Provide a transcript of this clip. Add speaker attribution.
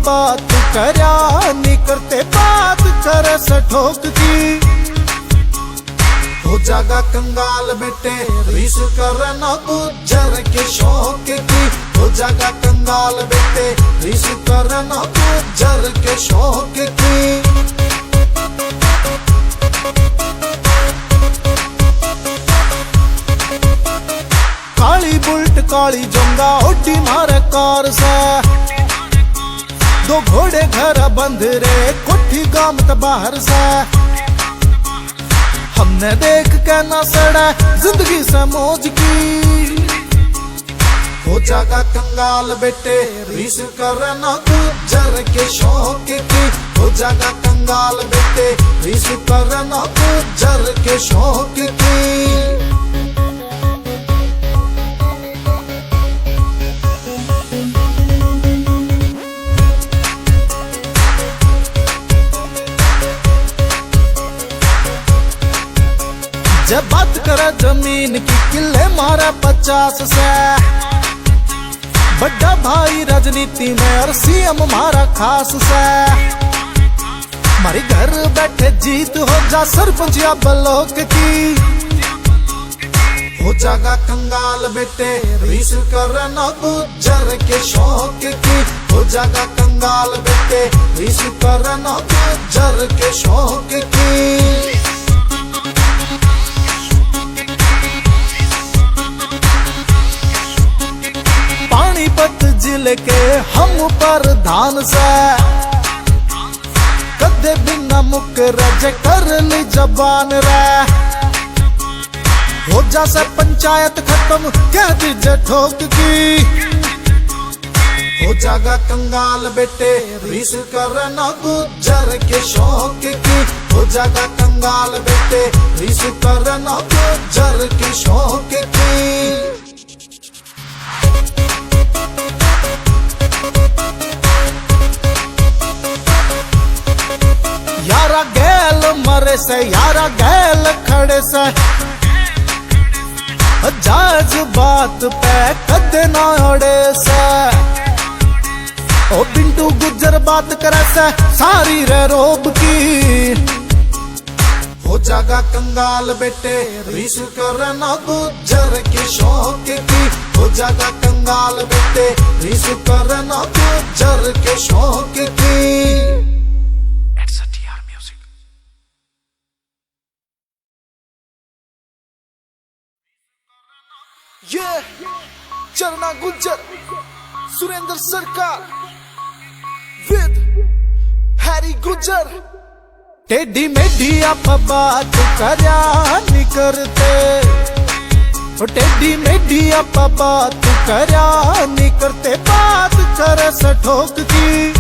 Speaker 1: बात करया नहीं करते बात करे सठोक की। हो जागा कंगाल बेटे रीस करना गुज्जर के शौक की। हो जागा कंगाल बेटे रीस करना गुज्जर के शौक की। काली बुल्ट काली जोंगा ओटी मारे कार से। दो घोड़े घर बंध रे कोठी गामत बाहर से। हमने देख के ना सड़ा जिंदगी से मौज की। हो जागा कंगाल बेटे रीस करना गुज्जर के शौक की। हो जागा कंगाल बेटे रीस करना गुज्जर के शौक की। जब बात करे जमीन की किले मारा 50 से। बड़ा भाई राजनीति में और सीएम मारा खास से। हमारी घर बैठे जीत हो जा सरपंच या ब्लॉक की। हो जागा कंगाल बेटे रीस करना गुज्जर के शौक की। हो जागा कंगाल बेटे रीस करना गुज्जर के शौक की। पानीपत जिले के हम प्रधान से। कदे बिना मुकर जे कर ली जबान रे। हो जा से पंचायत खत्म कह दीजे ठोक की। हो जागा कंगाल बेटे रीस करना गुज्जर के शौक की। हो जागा कंगाल बेटे रीस करना गुज्जर के शौक की। यारा गैल मरे से यारा गैल खड़े से। जाज बात पे कदे ना अड़े से। ओ पिंटू गुज्जर बात करे से सारी रे रोब की। हो जागा कंगाल बेटे रीस करना गुज्जर के शौक की। हो जागा कंगाल बेटे रीस करना गुज्जर के शौक की। ये चरना गुज्जर सुरेंद्र सरकार विद हैरी गुज्जर। टेढ़ी मेढ़ी आप बात करया नहीं करते। टेढ़ी मेढ़ी आप बात करया नहीं करते बात करे सठोक की।